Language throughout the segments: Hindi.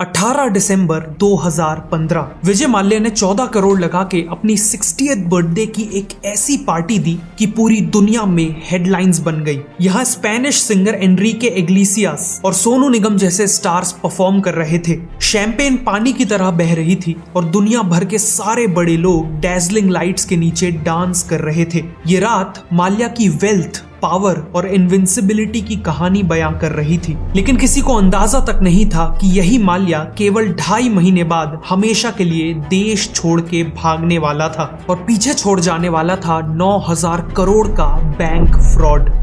18 दिसंबर 2015 विजय माल्या ने 14 करोड़ लगा के अपनी 60th बर्थडे की एक ऐसी पार्टी दी कि पूरी दुनिया में हेडलाइंस बन गई। यहाँ स्पेनिश सिंगर एनरिके इग्लेसियास और सोनू निगम जैसे स्टार्स परफॉर्म कर रहे थे। शैंपेन पानी की तरह बह रही थी और दुनिया भर के सारे बड़े लोग डैजलिंग लाइट्स के नीचे डांस कर रहे थे। ये रात माल्या की वेल्थ, पावर और इनविंसिबिलिटी की कहानी बयां कर रही थी, लेकिन किसी को अंदाजा तक नहीं था कि यही माल्या केवल 2.5 महीने बाद हमेशा के लिए देश छोड़ के भागने वाला था और पीछे छोड़ जाने वाला था 9,000 करोड़ का बैंक फ्रॉड।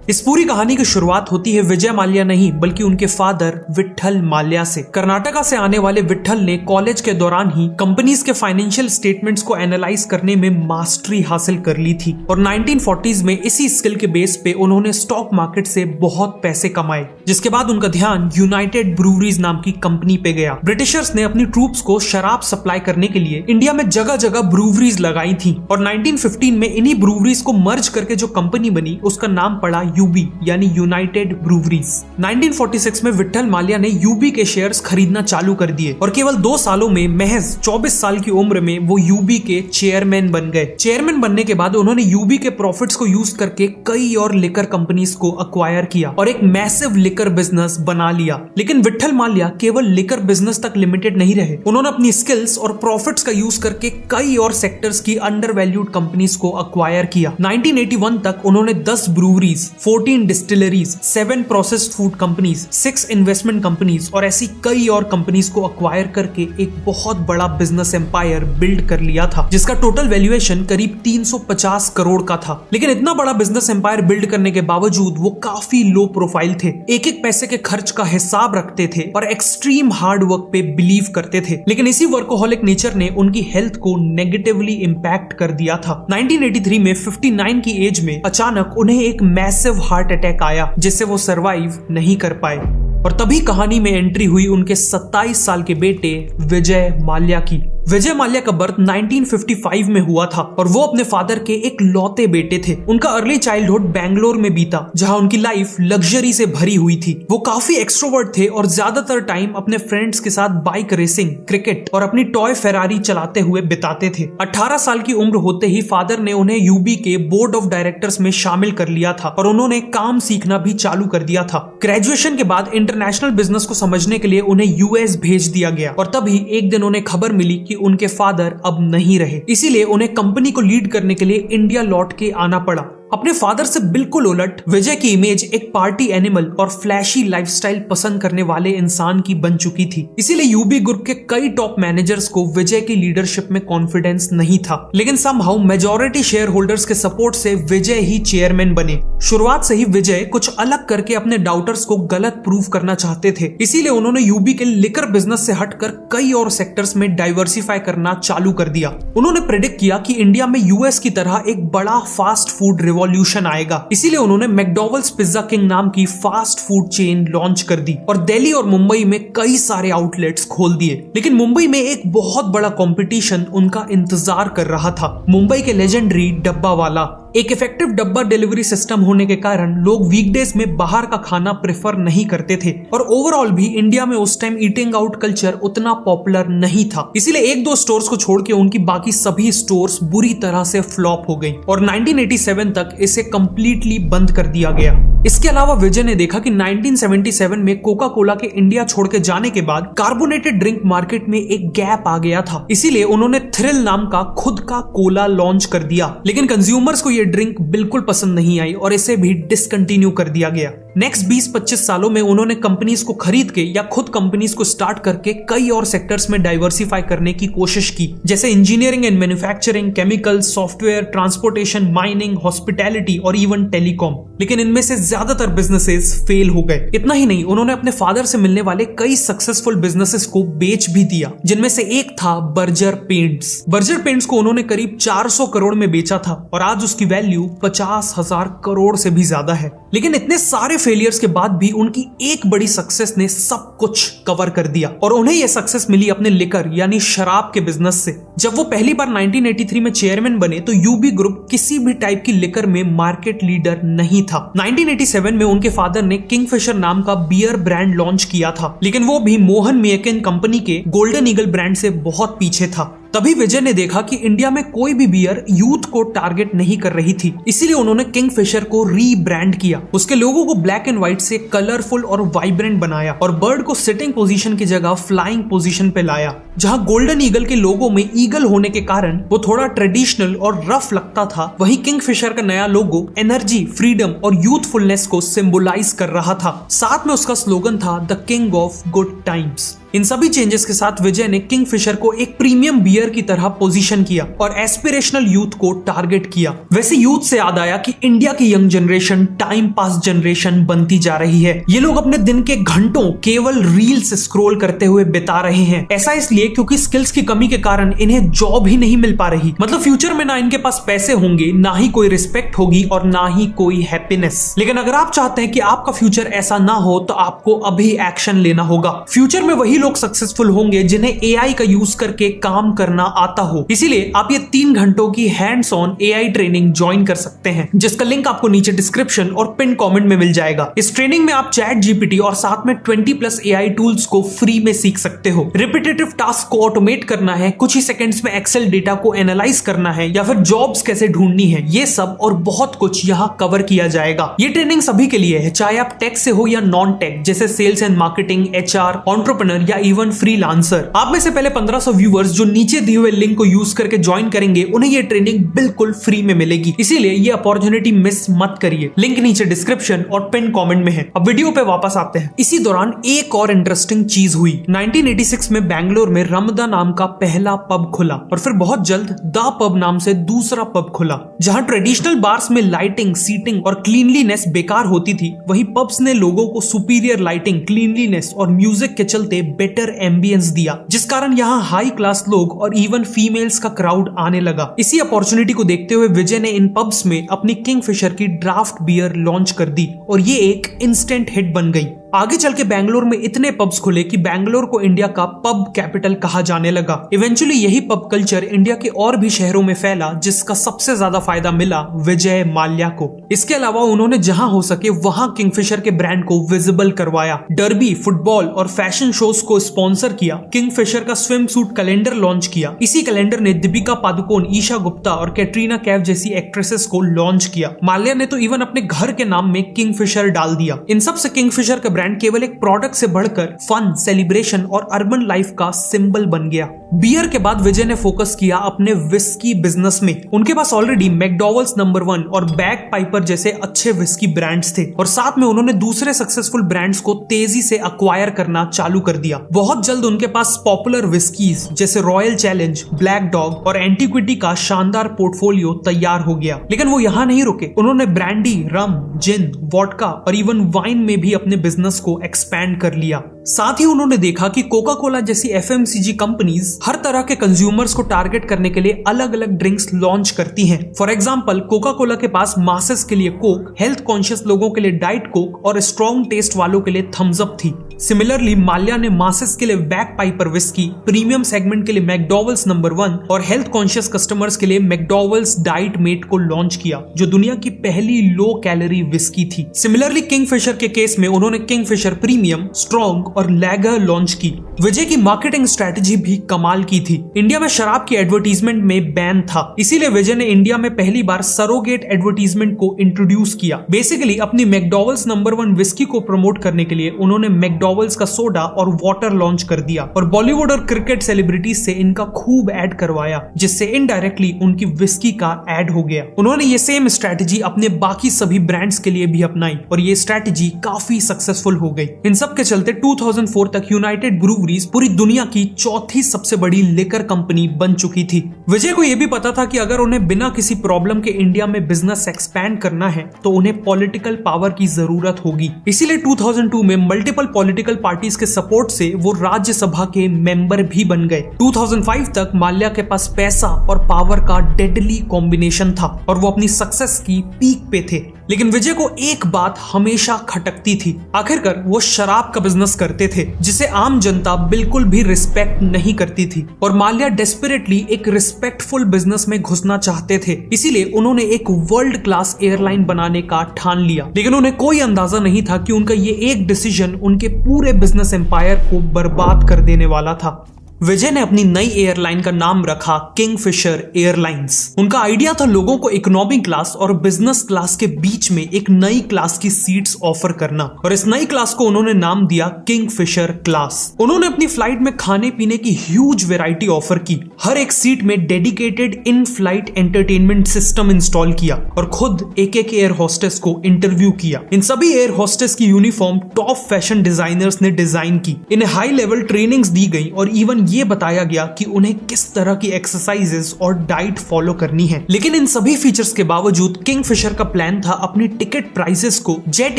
इस पूरी कहानी की शुरुआत होती है विजय माल्या नहीं बल्कि उनके फादर विट्ठल माल्या से। कर्नाटका से आने वाले विट्ठल ने कॉलेज के दौरान ही कंपनीज के फाइनेंशियल स्टेटमेंट्स को एनालाइज करने में मास्टरी हासिल कर ली थी और 1940s में इसी स्किल के बेस पे उन्होंने स्टॉक मार्केट से बहुत पैसे कमाए, जिसके बाद उनका ध्यान यूनाइटेड ब्रूवरीज नाम की कंपनी पे गया। ब्रिटिशर्स ने अपनी ट्रूप्स को शराब सप्लाई करने के लिए इंडिया में जगह जगह ब्रूवरीज लगाई थी और 1915 में इन्हीं ब्रूवरीज को मर्ज करके जो कंपनी बनी उसका नाम पड़ा यूबी यानी यूनाइटेड ब्रूवरीज। 1946 में विट्ठल माल्या ने यूबी के शेयर्स खरीदना चालू कर दिए और केवल 2 सालों में महज 24 साल की उम्र में वो यूबी के चेयरमैन बन गए। चेयरमैन बनने के बाद उन्होंने यूबी के प्रॉफिट्स को यूज करके कई और लिकर कंपनीज को अक्वायर किया और एक मैसिव लिकर बिजनेस बना लिया। लेकिन विट्ठल माल्या केवल लिकर बिजनेस तक लिमिटेड नहीं रहे। उन्होंने अपनी स्किल्स और प्रॉफिट्स का यूज करके कई और सेक्टर्स की अंडर वैल्यूड कंपनीज को अक्वायर किया। 1981 तक उन्होंने 10 breweries, 14 distilleries, 7 processed food companies, 6 investment companies और ऐसी कई और कंपनीज को अक्वायर करके एक बहुत बड़ा बिजनेस एम्पायर बिल्ड कर लिया था, जिसका टोटल वैल्यूएशन करीब 350 करोड़ का था। लेकिन इतना बड़ा बिजनेस एम्पायर बिल्ड करने के बावजूद वो काफी लो प्रोफाइल थे, एक एक पैसे के खर्च का हिसाब रखते थे और एक्सट्रीम हार्ड वर्क पे बिलीव करते थे। लेकिन इसी वर्कोहॉलिक नेचर ने उनकी हेल्थ को नेगेटिवली इंपैक्ट कर दिया था। 1983 में 59 की एज में अचानक उन्हें एक मैसिव हार्ट अटैक आया, जिससे वो सरवाइव नहीं कर पाए और तभी कहानी में एंट्री हुई उनके 27 साल के बेटे विजय माल्या की। विजय माल्या का बर्थ 1955 में हुआ था और वो अपने फादर के एक लौते बेटे थे। उनका अर्ली चाइल्डहुड बैंगलोर में बीता, जहां उनकी लाइफ लग्जरी से भरी हुई थी। वो काफी एक्सट्रोवर्ट थे और ज्यादातर टाइम अपने फ्रेंड्स के साथ बाइक रेसिंग, क्रिकेट और अपनी टॉय फेरारी चलाते हुए बिताते थे। 18 साल की उम्र होते ही फादर ने उन्हें यूबी के बोर्ड ऑफ डायरेक्टर्स में शामिल कर लिया था और उन्होंने काम सीखना भी चालू कर दिया था। ग्रेजुएशन के बाद इंटरनेशनल बिजनेस को समझने के लिए उन्हें यूएस भेज दिया गया और तभी एक दिन उन्हें खबर मिली कि उनके फादर अब नहीं रहे। इसीलिए उन्हें कंपनी को लीड करने के लिए इंडिया लौट के आना पड़ा। अपने फादर से बिल्कुल उलट विजय की इमेज एक पार्टी एनिमल और फ्लैशी लाइफस्टाइल पसंद करने वाले इंसान की बन चुकी थी। इसीलिए यूबी ग्रुप के कई टॉप मैनेजर्स को विजय की लीडरशिप में कॉन्फिडेंस नहीं था। लेकिन समहाउ मेजॉरिटी शेयर होल्डर्स के सपोर्ट से विजय ही चेयरमैन बने। शुरुआत से ही विजय कुछ अलग करके अपने डाउटर्स को गलत प्रूव करना चाहते थे। इसीलिए उन्होंने यूबी के लिकर बिजनेस से हटकर कई और सेक्टर्स में डाइवर्सिफाई करना चालू कर दिया। उन्होंने प्रेडिक्ट किया कि इंडिया में यूएस की तरह एक बड़ा फास्ट फूड रिवॉल्यूशन आएगा। इसीलिए उन्होंने मैकडॉवेल्स पिज्जा किंग नाम की फास्ट फूड चेन लॉन्च कर दी और दिल्ली और मुंबई में कई सारे आउटलेट्स खोल दिए। लेकिन मुंबई में एक बहुत बड़ा कंपटीशन उनका इंतजार कर रहा था, मुंबई के लेजेंडरी डब्बा वाला। एक इफेक्टिव डब्बा डिलीवरी सिस्टम होने के कारण लोग वीकडेज में बाहर का खाना प्रेफर नहीं करते थे और ओवरऑल भी इंडिया में उस टाइम ईटिंग आउट कल्चर उतना पॉपुलर नहीं था। इसीलिए 1-2 स्टोर्स को छोड़ के उनकी बाकी सभी स्टोर्स बुरी तरह से फ्लॉप हो गई और 1987 तक इसे कंप्लीटली बंद कर दिया गया। इसके अलावा विजय ने देखा कि 1977 में कोका कोला के इंडिया छोड़ के जाने के बाद कार्बोनेटेड ड्रिंक मार्केट में एक गैप आ गया था। इसीलिए उन्होंने थ्रिल नाम का खुद का कोला लॉन्च कर दिया। लेकिन कंज्यूमर्स को ये ड्रिंक बिल्कुल पसंद नहीं आई और इसे भी डिसकंटिन्यू कर दिया गया। नेक्स्ट 20-25 सालों में उन्होंने कंपनीज को खरीद के या खुद कंपनीज को स्टार्ट करके कई और सेक्टर्स में डाइवर्सिफाई करने की कोशिश की, जैसे engineering and manufacturing, chemical, software, transportation, mining, hospitality और इवन टेलीकॉम। लेकिन इनमें से ज्यादातर बिजनेसेस फेल हो गए। इतना ही नहीं, उन्होंने अपने फादर से मिलने वाले कई सक्सेसफुल बिजनेसेस को बेच भी दिया, जिनमें से एक था बर्जर पेंट्स। बर्जर पेंट्स को उन्होंने करीब 400 करोड़ में बेचा था और आज उसकी वैल्यू 50,000 करोड़ से भी ज्यादा है। लेकिन इतने सारे फेलियर्स के बाद भी उनकी एक बड़ी सक्सेस ने सब कुछ कवर कर दिया और उन्हें यह सक्सेस मिली अपने लिकर यानी शराब के बिजनेस से। जब वो पहली बार 1983 में चेयरमैन बने तो यूबी ग्रुप किसी भी टाइप की लिकर में मार्केट लीडर नहीं था। 1987 में उनके फादर ने किंगफिशर नाम का बियर ब्रांड लॉन्च किया था, लेकिन वो भी मोहन मियाकिन कंपनी के गोल्डन ईगल ब्रांड से बहुत पीछे था। तभी विजय ने देखा कि इंडिया में कोई भी बियर यूथ को टारगेट नहीं कर रही थी, इसीलिए उन्होंने किंगफिशर को रीब्रांड किया। उसके लोगो को ब्लैक एंड व्हाइट से कलरफुल और वाइब्रेंट बनाया और बर्ड को सिटिंग पोजीशन की जगह फ्लाइंग पोजीशन पे लाया। जहां गोल्डन ईगल के लोगो में ईगल होने के कारण वो थोड़ा ट्रेडिशनल और रफ लगता था, वहीं किंगफिशर का नया लोगो एनर्जी, फ्रीडम और यूथफुलनेस को सिंबलाइज कर रहा था। साथ में उसका स्लोगन था The King of Good Times. इन सभी चेंजेस के साथ विजय ने किंगफिशर को एक प्रीमियम बियर की तरह पोजीशन किया और एस्पिरेशनल यूथ को टारगेट किया। वैसे यूथ से याद आया कि इंडिया की young generation time pass generation बनती जा रही है। ये लोग अपने दिन के घंटों केवल रील्स स्क्रॉल करते हुए बिता रहे हैं। ऐसा इसलिए क्योंकि स्किल्स की कमी के कारण इन्हें जॉब ही नहीं मिल पा रही। मतलब फ्यूचर में ना इनके पास पैसे होंगे, ना ही कोई रिस्पेक्ट होगी और ना ही कोई हैप्पीनेस। लेकिन अगर आप चाहते हैं कि आपका फ्यूचर ऐसा ना हो तो आपको अभी एक्शन लेना होगा। फ्यूचर में वही लोग सक्सेसफुल होंगे जिन्हें एआई का यूज करके काम करना आता हो। इसीलिए आप ये 3 घंटों की hands on AI training join कर सकते हैं, जिसका लिंक आपको नीचे डिस्क्रिप्शन और पिन कमेंट में मिल जाएगा। इस ट्रेनिंग में आप चैट जीपीटी और साथ में 20+ एआई टूल्स को फ्री में सीख सकते हो। रिपीटेटिव टास्क को ऑटोमेट करना है, कुछ ही सेकंड्स में एक्सेल डेटा को एनालाइज करना है या फिर जॉब्स कैसे ढूंढनी है, ये सब और बहुत कुछ यहाँ कवर किया जाएगा। ये ट्रेनिंग सभी के लिए है, चाहे आप टेक से हो या नॉन टेक, जैसे sales and marketing, HR, entrepreneur या इवन फ्रीलांसर। आप में से पहले 1500 व्यूअर्स जो नीचे दिए हुए लिंक को यूज करके ज्वाइन करेंगे, उन्हें ये ट्रेनिंग बिल्कुल फ्री में मिलेगी। इसीलिए ये अपॉर्चुनिटी मिस मत करिए। लिंक नीचे डिस्क्रिप्शन और पिन कमेंट में है। अब वीडियो पे वापस आते हैं। इसी दौरान एक और इंटरेस्टिंग चीज हुई। 1986 में बैंगलोर में रमदा नाम का पहला पब खुला और फिर बहुत जल्द द पब नाम से दूसरा पब खुला। जहां ट्रेडिशनल बार्स में लाइटिंग, सीटिंग और क्लीनलीनेस बेकार होती थी, वहीं पब्स ने लोगों को सुपीरियर लाइटिंग, क्लीनलीनेस और म्यूजिक के चलते बेटर एम्बियंस दिया, जिस कारण यहाँ हाई क्लास लोग और इवन फीमेल्स का क्राउड आने लगा। इसी अपॉर्चुनिटी को देखते हुए विजय ने इन पब्स में अपनी किंगफिशर की ड्राफ्ट बियर लॉन्च कर दी और ये एक इंस्टेंट हिट बन गई। आगे चल के बैंगलोर में इतने पब्स खुले कि बैंगलोर को इंडिया का पब कैपिटल कहा जाने लगा। इवेंचुअली यही पब कल्चर इंडिया के और भी शहरों में फैला, जिसका सबसे ज्यादा फायदा मिला विजय माल्या को। इसके अलावा उन्होंने जहां हो सके वहां किंगफिशर के ब्रांड को विजिबल करवाया, डर्बी, फुटबॉल और फैशन शोज को स्पॉन्सर किया, किंगफिशर का स्विम सूट कैलेंडर लॉन्च किया। इसी कैलेंडर ने दीपिका पादुकोण, ईशा गुप्ता और कैटरीना कैफ जैसी एक्ट्रेसेस को लॉन्च किया। माल्या ने तो इवन अपने घर के नाम में किंगफिशर डाल दिया। इन सब से किंगफिशर का ब्रांड केवल एक प्रोडक्ट से बढ़कर फन, सेलिब्रेशन और अर्बन लाइफ का सिंबल बन गया। बियर के बाद विजय ने फोकस किया अपने विस्की बिजनेस में। उनके पास ऑलरेडी मैकडॉवेल्स नंबर 1 और बैग पाइपर जैसे अच्छे विस्की ब्रांड्स थे और साथ में उन्होंने दूसरे सक्सेसफुल ब्रांड्स को तेजी से अक्वायर करना चालू कर दिया। बहुत जल्द उनके पास पॉपुलर विस्कीज जैसे रॉयल चैलेंज, ब्लैक डॉग और एंटीक्विटी का शानदार पोर्टफोलियो तैयार हो गया। लेकिन वो यहाँ नहीं रुके, उन्होंने ब्रांडी, रम, जिन, वोडका और इवन वाइन में भी अपने बिजनेस को एक्सपैंड कर लिया। साथ ही उन्होंने देखा कि कोका कोला जैसी एफएमसीजी कंपनीज हर तरह के कंज्यूमर्स को टारगेट करने के लिए अलग अलग ड्रिंक्स लॉन्च करती हैं। फॉर एग्जांपल, कोका कोला के पास मासेस के लिए कोक, हेल्थ कॉन्शियस लोगों के लिए डाइट कोक और स्ट्रॉन्ग टेस्ट वालों के लिए थम्स अप थी। सिमिलरली माल्या ने मासेस के लिए back Piper whisky, premium segment के लिए मैकडॉवेल्स नंबर 1 और हेल्थ कॉन्शियस कस्टमर्स के लिए मैकडॉवेल्स डाइट मेट को लॉन्च किया, जो दुनिया की पहली लो कैलोरी विस्की थी। सिमिलरली किंगफिशर के केस में उन्होंने किंगफिशर प्रीमियम, स्ट्रॉन्ग और लैगर लॉन्च की। विजय की मार्केटिंग स्ट्रेटजी भी कमाल की थी। इंडिया में शराब की एडवर्टीजमेंट में बैन था, इसीलिए विजय ने इंडिया में पहली बार सरोगेट एडवर्टीजमेंट को इंट्रोड्यूस किया। बेसिकली अपनी मैकडॉवेल्स नंबर 1 विस्की को प्रमोट करने के लिए उन्होंने मैकडॉवेल्स का सोडा और वाटर लॉन्च कर दिया और बॉलीवुड और क्रिकेट सेलिब्रिटीज से इनका खूब ऐड करवाया, जिससे इनडायरेक्टली उनकी विस्की का ऐड हो गया। उन्होंने ये सेम स्ट्रेटजी अपने बाकी सभी ब्रांड्स के लिए भी अपनाई और ये स्ट्रेटजी काफी सक्सेसफुल हो गई। इन सब के चलते 2004 तक यूनाइटेड ब्रूवरीज पूरी दुनिया की चौथी सबसे बड़ी लिकर कंपनी बन चुकी थी। विजय को यह भी पता था कि अगर उन्हें बिना किसी प्रॉब्लम के इंडिया में बिजनेस एक्सपैंड करना है तो उन्हें पॉलिटिकल पावर की जरूरत होगी। इसीलिए 2002 में मल्टीपल पॉलिटिकल पार्टीज के सपोर्ट से वो राज्यसभा के मेंबर भी बन गए। 2005 तक माल्या के पास पैसा और पावर का डेडली कॉम्बिनेशन था और वो अपनी सक्सेस की पीक पे थे। लेकिन विजय को एक बात हमेशा खटकती थी। आखिरकार वो शराब का बिजनेस करते थे जिसे आम जनता बिल्कुल भी रिस्पेक्ट नहीं करती थी और माल्या डेस्परेटली एक रिस्पेक्टफुल बिजनेस में घुसना चाहते थे। इसीलिए उन्होंने एक वर्ल्ड क्लास एयरलाइन बनाने का ठान लिया। लेकिन उन्हें कोई अंदाजा नहीं था कि उनका ये एक डिसीजन उनके पूरे बिजनेस एम्पायर को बर्बाद कर देने वाला था। विजय ने अपनी नई एयरलाइन का नाम रखा किंगफिशर एयरलाइंस। उनका आइडिया था लोगों को इकोनॉमी क्लास और बिजनेस क्लास के बीच में एक नई क्लास की सीट्स ऑफर करना और इस नई क्लास को उन्होंने नाम दिया किंगफिशर क्लास। उन्होंने अपनी फ्लाइट में खाने पीने की ह्यूज वैरायटी ऑफर की, हर एक सीट में dedicated in flight entertainment system install किया और खुद एक एक एयर होस्टेस को इंटरव्यू किया। इन सभी एयर होस्टेस की यूनिफॉर्म टॉप फैशन डिजाइनर्स ने डिजाइन की, इन्हें हाई लेवल ट्रेनिंग्स दी गई और इवन ये बताया गया कि उन्हें किस तरह की एक्सरसाइजेस और डाइट फॉलो करनी है। लेकिन इन सभी फीचर्स के बावजूद किंगफिशर का प्लान था अपनी टिकट प्राइसेस को जेट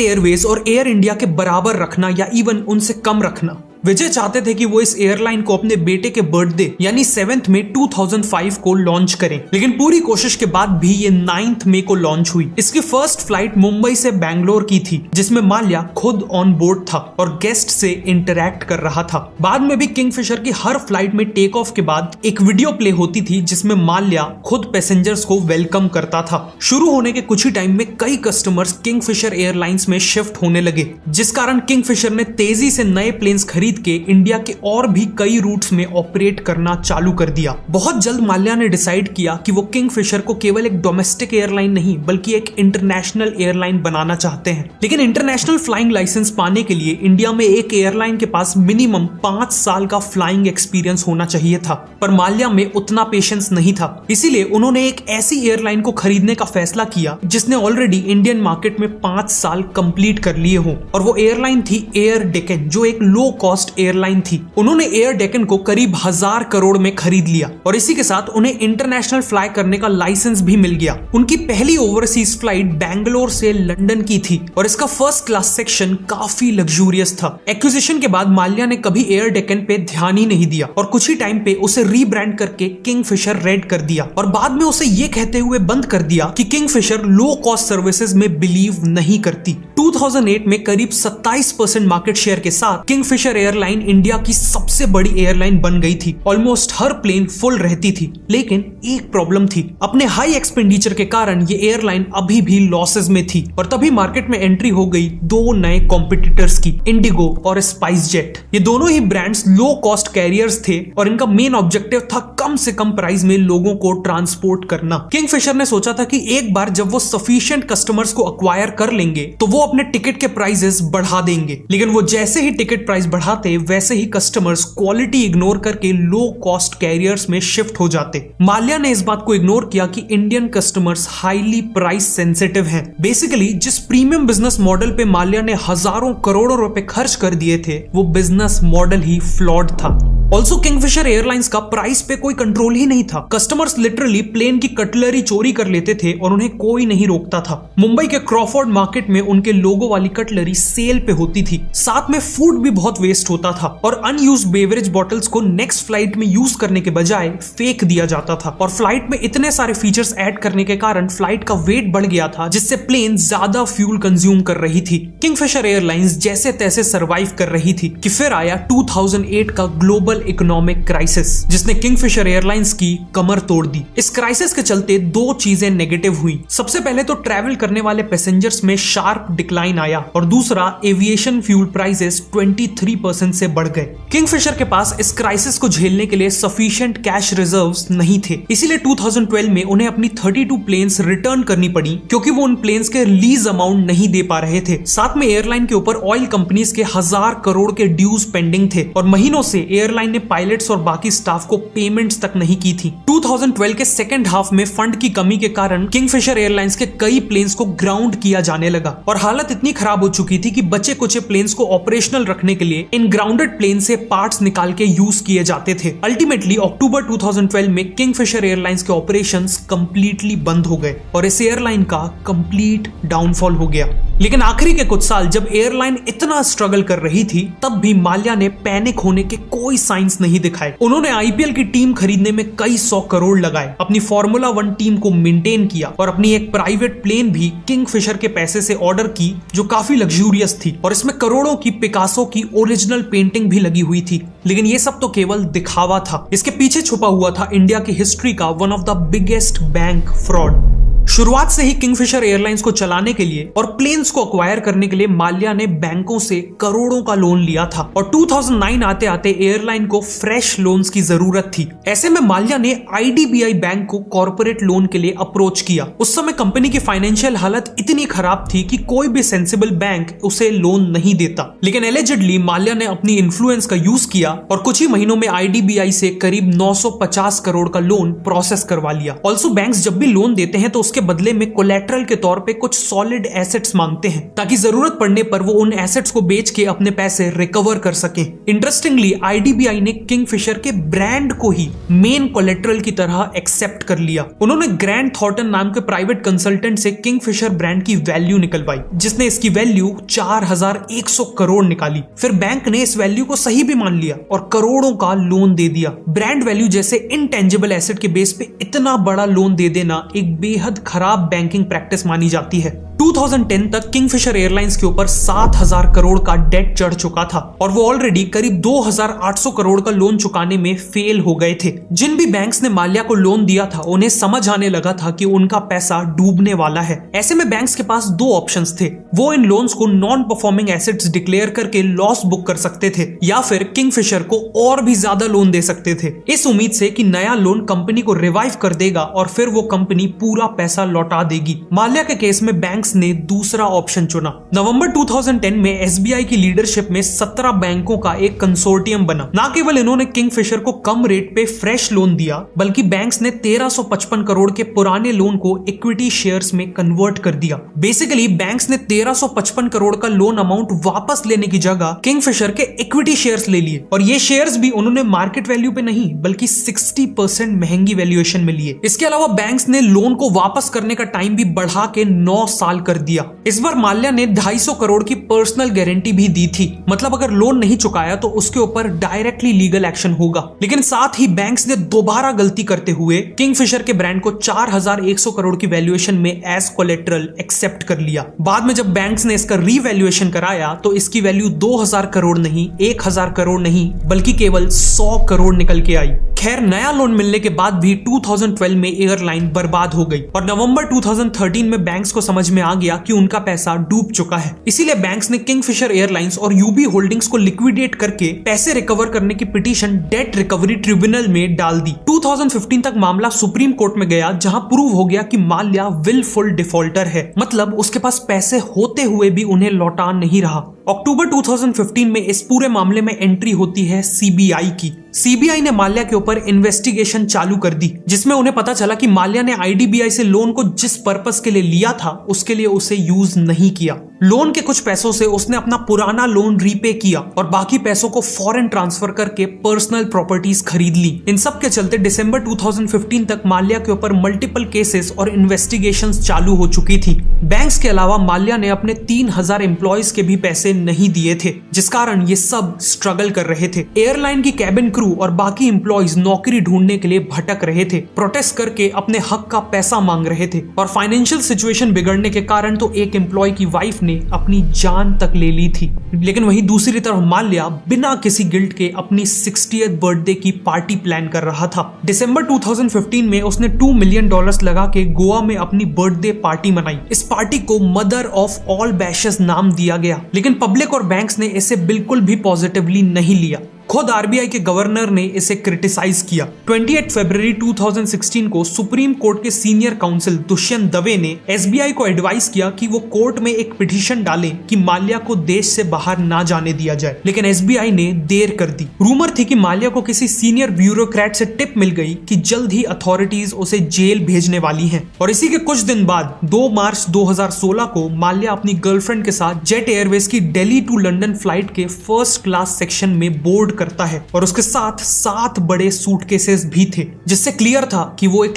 एयरवेज और एयर इंडिया के बराबर रखना या इवन उनसे कम रखना। विजय चाहते थे कि वो इस एयरलाइन को अपने बेटे के बर्थडे यानी 7 मई 2005 को लॉन्च करें, लेकिन पूरी कोशिश के बाद भी ये 9 मई को लॉन्च हुई। इसकी फर्स्ट फ्लाइट मुंबई से बैंगलोर की थी जिसमें माल्या खुद ऑन बोर्ड था और गेस्ट से इंटरैक्ट कर रहा था। बाद में भी किंगफिशर की हर फ्लाइट में टेक ऑफ के बाद एक वीडियो प्ले होती थी जिसमें माल्या खुद पैसेंजर्स को वेलकम करता था। शुरू होने के कुछ ही टाइम में कई कस्टमर्स किंगफिशर एयरलाइंस में शिफ्ट होने लगे, जिस कारण किंगफिशर ने तेजी से नए प्लेन्स खरीद के इंडिया के और भी कई रूट्स में ऑपरेट करना चालू कर दिया। बहुत जल्द माल्या ने डिसाइड किया कि वो किंगफिशर को केवल एक डोमेस्टिक एयरलाइन नहीं बल्कि एक इंटरनेशनल एयरलाइन बनाना चाहते हैं। लेकिन इंटरनेशनल फ्लाइंग लाइसेंस पाने के लिए इंडिया में एक एयरलाइन के पास मिनिमम 5 साल का फ्लाइंग एक्सपीरियंस होना चाहिए था, पर माल्या में उतना पेशेंस नहीं था। इसीलिए उन्होंने एक ऐसी एयरलाइन को खरीदने का फैसला किया जिसने ऑलरेडी इंडियन मार्केट में 5 साल कंप्लीट कर लिए हो और वो एयरलाइन थी एयर डेक्कन, जो एक लो कॉस्ट एयरलाइन थी। उन्होंने एयर डेक्कन को करीब 1000 करोड़ में खरीद लिया और इसी के साथ उन्हें इंटरनेशनल फ्लाई करने का लाइसेंस भी मिल गया। उनकी पहली ओवरसीज फ्लाइट बैंगलोर से लंदन की थी और इसका फर्स्ट क्लास सेक्शन काफी लग्जूरियस था। एक्विजिशन के बाद माल्या ने कभी एयर डेक्कन पे ध्यान ही नहीं दिया और कुछ ही टाइम पे उसे रीब्रांड करके किंगफिशर रेड कर दिया और बाद में उसे ये कहते हुए बंद कर दिया कि किंगफिशर लो कॉस्ट सर्विसेज में बिलीव नहीं करती। 2008 में करीब 27% मार्केट शेयर के साथ किंगफिशर एयरलाइन इंडिया की सबसे बड़ी एयरलाइन बन गई थी। ऑलमोस्ट हर प्लेन फुल रहती थी, लेकिन एक प्रॉब्लम थी। अपने हाई एक्सपेंडिचर के कारण ये एयरलाइन अभी भी लॉसेस में थी और तभी मार्केट में एंट्री हो गई 2 नए कॉम्पिटिटर्स की, इंडिगो और स्पाइस जेट। ये दोनों ही ब्रांड्स लो कॉस्ट कैरियर्स थे और इनका मेन ऑब्जेक्टिव था कम से कम प्राइस में लोगों को ट्रांसपोर्ट करना। किंगफिशर ने सोचा था कि एक बार जब वो सफिशिएंट कस्टमर्स को अक्वायर कर लेंगे तो वो अपने टिकट के प्राइसेस बढ़ा देंगे। लेकिन वो जैसे ही टिकट प्राइस बढ़ाते वैसे ही कस्टमर्स क्वालिटी इग्नोर करके लो कॉस्ट कैरियर्स में शिफ्ट हो जाते। माल्या ने इस बात को इग्नोर किया कि Indian customers highly price sensitive हैं। बेसिकली जिस प्रीमियम बिजनेस मॉडल पे माल्या ने हजारों करोड़ों रुपए खर्च कर दिए थे वो बिजनेस मॉडल ही फ्लॉड था। ऑल्सो किंगफिशर एयरलाइंस का प्राइस पे कोई कंट्रोल ही नहीं था। कस्टमर्स लिटरली प्लेन की कटलरी चोरी कर लेते थे और उन्हें कोई नहीं रोकता था। मुंबई के क्रॉफोर्ड मार्केट में उनके लोगो वाली कटलरी सेल पे होती थी। साथ में फूड भी बहुत वेस्ट होता था और अनयूज्ड बेवरेज बॉटल्स को नेक्स्ट फ्लाइट में यूज करने के बजाय फेंक दिया जाता था और फ्लाइट में इतने सारे फीचर्स ऐड करने के कारण फ्लाइट का वेट बढ़ गया था, जिससे प्लेन ज्यादा फ्यूल कंज्यूम कर रही थी। किंगफिशर एयरलाइंस जैसे तैसे सरवाइव कर रही थी कि फिर आया 2008 का ग्लोबल इकोनॉमिक क्राइसिस, जिसने किंगफिशर एयरलाइंस की कमर तोड़ दी। इस क्राइसिस के चलते 2 चीजें नेगेटिव हुई। सबसे पहले तो ट्रैवल करने वाले पैसेंजर्स में शार्प डिक्लाइन आया और दूसरा एविएशन फ्यूल प्राइसेस 23% से बढ़ गए। किंगफिशर के पास इस क्राइसिस को झेलने के लिए सफिशिएंट कैश रिजर्व्स नहीं थे, इसीलिए 2012 में उन्हें अपनी 32 प्लेन्स रिटर्न करनी पड़ी क्योंकि वो उन प्लेन्स के लीज अमाउंट नहीं दे पा रहे थे। साथ में एयरलाइन के ऊपर ऑयल कंपनीज के 1000 करोड़ के ड्यूज पेंडिंग थे और महीनों से एयरलाइन एयरलाइन ने पायलट्स और बाकी स्टाफ को पेमेंट्स तक नहीं की थी। 2012 के सेकेंड हाफ में फंड की कमी के कारण किंगफिशर एयरलाइंस के कई प्लेन्स को ग्राउंड किया जाने लगा और हालत इतनी खराब हो चुकी थी कि बचे कुचे प्लेन्स को ऑपरेशनल रखने के लिए इन ग्राउंडेड प्लेन से पार्ट्स निकाल के यूज किए जाते थे। अल्टीमेटली अक्टूबर 2012 में किंगफिशर एयरलाइंस के ऑपरेशंस कंप्लीटली बंद हो गए और इस एयरलाइन का कंप्लीट डाउनफॉल हो गया। लेकिन आखिरी के कुछ साल जब एयरलाइन इतना स्ट्रगल कर रही थी तब भी माल्या ने पैनिक होने के कोई साइंस नहीं दिखाए। उन्होंने आईपीएल की टीम खरीदने में कई 100 करोड़ लगाए, अपनी फॉर्मूला 1 टीम को मेंटेन किया और अपनी एक प्राइवेट प्लेन भी किंगफिशर के पैसे से ऑर्डर की जो काफी लग्जूरियस थी और इसमें करोड़ों की पिकासो की ओरिजिनल पेंटिंग भी लगी हुई थी। लेकिन ये सब तो केवल दिखावा था, इसके पीछे छुपा हुआ था इंडिया की हिस्ट्री का one of the biggest bank fraud. शुरुआत से ही किंगफिशर एयरलाइंस को चलाने के लिए और प्लेन्स को अक्वायर करने के लिए माल्या ने बैंकों से करोड़ों का लोन लिया था और 2009 आते आते एयरलाइन को फ्रेश लोन्स की जरूरत थी। ऐसे में माल्या ने आईडीबीआई बैंक को कॉर्पोरेट लोन के लिए अप्रोच किया। उस समय कंपनी की फाइनेंशियल हालत इतनी खराब थी कि कोई भी सेंसिबल बैंक उसे लोन नहीं देता। लेकिन एलिजिडली माल्या ने अपनी इन्फ्लुएंस का यूज किया और कुछ ही महीनों में आईडीबीआई से करीब 950 करोड़ का लोन प्रोसेस करवा लिया। ऑल्सो बैंक्स जब भी लोन देते हैं तो उसके बदले में कोलेटरल के तौर पे कुछ सॉलिड एसेट्स मांगते हैं ताकि जरूरत पड़ने पर वो उन एसेट्स को बेच के अपने पैसे रिकवर कर सके। इंटरेस्टिंगली आईडीबीआई ने किंगफिशर के ब्रांड को ही मेन कोलेटरल की तरह एक्सेप्ट कर लिया। उन्होंने ग्रैंड थॉर्टन नाम के प्राइवेट कंसल्टेंट से किंगफिशर ब्रांड की वैल्यू निकलवाई जिसने इसकी वैल्यू 4100 करोड़ निकाली। फिर बैंक ने इस वैल्यू को सही भी मान लिया और करोड़ों का लोन दे दिया। ब्रांड वैल्यू जैसे इनटेंजिबल एसेट के बेस पे इतना बड़ा लोन दे देना एक बेहद खराब बैंकिंग प्रैक्टिस मानी जाती है। 2010 तक किंगफिशर एयरलाइंस के ऊपर 7000 करोड़ का डेट चढ़ चुका था और वो ऑलरेडी करीब 2800 करोड़ का लोन चुकाने में फेल हो गए थे। जिन भी बैंक्स ने माल्या को लोन दिया था उन्हें समझ आने लगा था कि उनका पैसा डूबने वाला है। ऐसे में बैंक्स के पास दो ऑप्शंस थे, वो इन लोन्स को नॉन परफॉर्मिंग एसेट्स डिक्लेयर करके लॉस बुक कर सकते थे या फिर किंगफिशर को और भी ज्यादा लोन दे सकते थे इस उम्मीद से कि नया लोन कंपनी को रिवाइव कर देगा और फिर वो कंपनी पूरा पैसा लौटा देगी। माल्या के केस में बैंक ने दूसरा ऑप्शन चुना। नवंबर 2010 में एसबीआई की लीडरशिप में 17 बैंकों का एक कंसोर्टियम बना। ना केवल इन्होंने किंगफिशर को कम रेट पे फ्रेश लोन दिया बल्कि बैंक्स ने 1355 करोड़ के पुराने लोन को इक्विटी शेयर्स में कन्वर्ट कर दिया। बेसिकली बैंक्स ने 1355 करोड़ का लोन अमाउंट वापस लेने की जगह किंगफिशर के इक्विटी शेयर्स ले लिए और ये शेयर्स भी उन्होंने मार्केट वैल्यू पे नहीं बल्कि 60% महंगी वैल्यूएशन में लिए। इसके अलावा बैंक्स ने लोन को वापस करने का टाइम भी बढ़ा के 9 साल कर दिया। इस बार माल्या ने 250 करोड़ की पर्सनल गारंटी भी दी थी, मतलब अगर लोन नहीं चुकाया तो उसके ऊपर डायरेक्टली लीगल एक्शन होगा। लेकिन साथ ही बैंक्स ने दोबारा गलती करते हुए किंगफिशर के ब्रांड को 4100 करोड़ की वैल्यूएशन में एज कोलेटरल एक्सेप्ट कर लिया। बाद में जब बैंक्स ने इसका रीवैल्यूएशन कराया तो इसकी वैल्यू 2000 करोड़ नहीं, 1000 करोड़ नहीं बल्कि केवल 100 करोड़ निकल के आई। खैर नया लोन मिलने के बाद भी 2012 में एयरलाइन बर्बाद हो गई और नवंबर 2013 में बैंक्स को समझ में आ गया कि उनका पैसा डूब चुका है। इसीलिए बैंक्स ने किंगफिशर एयरलाइंस और यूबी होल्डिंग्स को लिक्विडेट करके पैसे रिकवर करने की पिटीशन डेट रिकवरी ट्रिब्यूनल में डाल दी। 2015 तक मामला सुप्रीम कोर्ट में गया जहां प्रूव हो गया कि माल्या विलफुल डिफॉल्टर है, मतलब उसके पास पैसे होते हुए भी उन्हें लौटा नहीं रहा। अक्टूबर 2015 में इस पूरे मामले में एंट्री होती है सीबीआई की। सीबीआई ने माल्या के ऊपर इन्वेस्टिगेशन चालू कर दी जिसमें उन्हें पता चला कि माल्या ने आईडीबीआई से लोन को जिस पर्पस के लिए लिया था उसके लिए उसे यूज नहीं किया। लोन के कुछ पैसों से उसने अपना पुराना लोन रीपे किया और बाकी पैसों को फॉरेन ट्रांसफर करके पर्सनल प्रॉपर्टीज खरीद ली। इन सब के चलते दिसंबर 2015 तक माल्या के ऊपर मल्टीपल केसेस और इन्वेस्टिगेशंस चालू हो चुकी थी। बैंक्स के अलावा माल्या ने अपने 3000 एम्प्लॉयज के भी पैसे नहीं दिए थे जिस कारण ये सब स्ट्रगल कर रहे थे। एयरलाइन की कैबिन क्रू और बाकी एम्प्लॉयज नौकरी ढूंढने के लिए भटक रहे थे, प्रोटेस्ट करके अपने हक का पैसा मांग रहे थे और फाइनेंशियल सिचुएशन बिगड़ने के कारण तो एक एम्प्लॉय की वाइफ ने अपनी जान तक ले ली थी। लेकिन वहीं दूसरी तरफ माल्या बिना किसी गिल्ट के अपनी 60th बर्थडे की पार्टी प्लान कर रहा था। दिसंबर 2015 में उसने $2 मिलियन लगा के गोवा में अपनी बर्थडे पार्टी मनाई। इस पार्टी को मदर ऑफ ऑल बैशेस नाम दिया गया, लेकिन पब्लिक और बैंक्स ने इसे बिल्कुल भी पॉजिटिवली नहीं लिया। खुद आरबीआई के गवर्नर ने इसे क्रिटिसाइज किया। 28 फरवरी 2016 को सुप्रीम कोर्ट के सीनियर काउंसिल दुष्यंत दवे ने एसबीआई को एडवाइस किया कि वो कोर्ट में एक पिटीशन डालें कि माल्या को देश से बाहर ना जाने दिया जाए, लेकिन एसबीआई ने देर कर दी। रूमर थी कि माल्या को किसी सीनियर ब्यूरोक्रेट से टिप मिल गई कि जल्द ही अथॉरिटीज उसे जेल भेजने वाली हैं। और इसी के कुछ दिन बाद 2 मार्च 2016 को माल्या अपनी गर्लफ्रेंड के साथ जेट एयरवेज की दिल्ली टू लंदन फ्लाइट के फर्स्ट क्लास सेक्शन में बोर्ड करता है और उसके साथ 7 बड़े सूटकेसेस भी थे, जिससे क्लियर था कि वो एक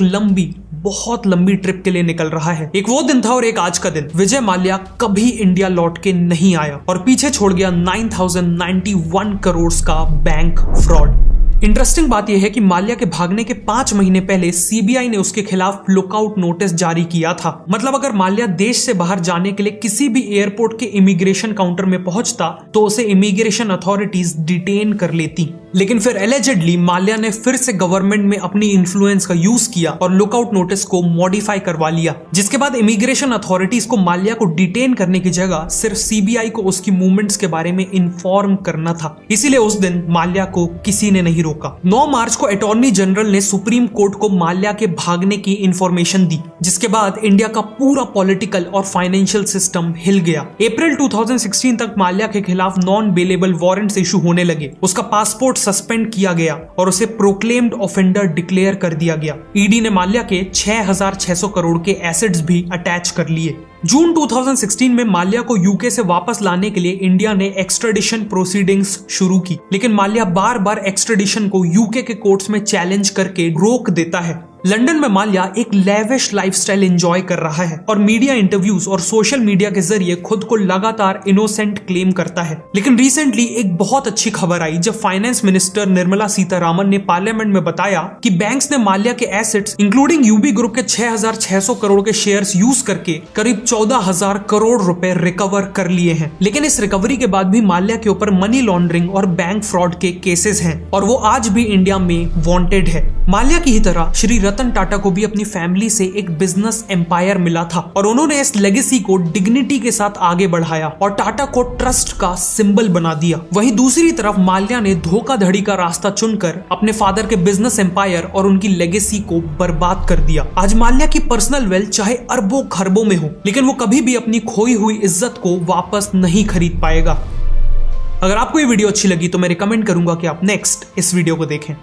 बहुत लंबी ट्रिप के लिए निकल रहा है। एक वो दिन था और एक आज का दिन। विजय माल्या कभी इंडिया लौट के नहीं आया और पीछे छोड़ गया 9,091 करोड़ का बैंक फ्रॉड। इंटरेस्टिंग बात यह है कि माल्या के भागने के 5 महीने पहले सीबीआई ने उसके खिलाफ लुकआउट नोटिस जारी किया था। मतलब अगर माल्या देश से बाहर जाने के लिए किसी भी एयरपोर्ट के इमिग्रेशन काउंटर में पहुंचता तो उसे इमिग्रेशन अथॉरिटीज डिटेन कर लेती। लेकिन फिर एलिजिडली माल्या ने फिर से गवर्नमेंट में अपनी इन्फ्लुएंस का यूज किया और लुकआउट नोटिस को मॉडिफाई करवा लिया, जिसके बाद इमिग्रेशन अथॉरिटीज को माल्या को डिटेन करने की जगह सिर्फ सीबीआई को उसकी मूवमेंट्स के बारे में इन्फॉर्म करना था। इसीलिए उस दिन माल्या को किसी ने नहीं रोका। 9 मार्च को अटॉर्नी जनरल ने सुप्रीम कोर्ट को माल्या के भागने की इंफॉर्मेशन दी, जिसके बाद इंडिया का पूरा पॉलिटिकल और फाइनेंशियल सिस्टम हिल गया। अप्रैल 2016 तक माल्या के खिलाफ नॉन बेलेबल वारंट्स इशू होने लगे, उसका पासपोर्ट सस्पेंड किया गया और उसे प्रोक्लेम्ड ऑफेंडर डिक्लेयर कर दिया गया। ईडी ने माल्या के 6,600 करोड़ के एसेट्स भी अटैच कर लिए। जून 2016 में माल्या को यूके से वापस लाने के लिए इंडिया ने एक्स्ट्राडिशन प्रोसीडिंग्स शुरू की, लेकिन माल्या बार बार एक्स्ट्राडिशन को यूके के कोर्ट्स में चैलेंज करके रोक देता है। लंदन में माल्या एक लेविश लाइफस्टाइल एंजॉय कर रहा है और मीडिया इंटरव्यूज और सोशल मीडिया के जरिए खुद को लगातार इनोसेंट क्लेम करता है। लेकिन रिसेंटली एक बहुत अच्छी खबर आई जब फाइनेंस मिनिस्टर निर्मला सीतारामन ने पार्लियामेंट में बताया कि बैंक्स ने माल्या के एसेट्स इंक्लूडिंग यूबी ग्रुप के 6,600 करोड़ के शेयर्स यूज करके करीब 14,000 करोड़ रुपए रिकवर कर लिए हैं। लेकिन इस रिकवरी के बाद भी माल्या के ऊपर मनी लॉन्ड्रिंग और बैंक फ्रॉड के केसेस हैं और वो आज भी इंडिया में वांटेड है। माल्या की ही तरह श्री रतन टाटा को भी अपनी फैमिली से एक बिजनेस एम्पायर मिला था और उन्होंने इस लेगेसी को डिग्निटी के साथ आगे बढ़ाया और टाटा को ट्रस्ट का सिंबल बना दिया। वहीं दूसरी तरफ माल्या ने धोखाधड़ी का रास्ता चुनकर अपने फादर के बिजनेस एम्पायर और उनकी लेगेसी को बर्बाद कर दिया। आज माल्या की पर्सनल वेल्थ चाहे अरबों खरबों में हो, लेकिन वो कभी भी अपनी खोई हुई इज्जत को वापस नहीं खरीद पाएगा। अगर आपको ये वीडियो अच्छी लगी तो मैं रिकमेंड करूंगा कि आप नेक्स्ट इस वीडियो को देखें।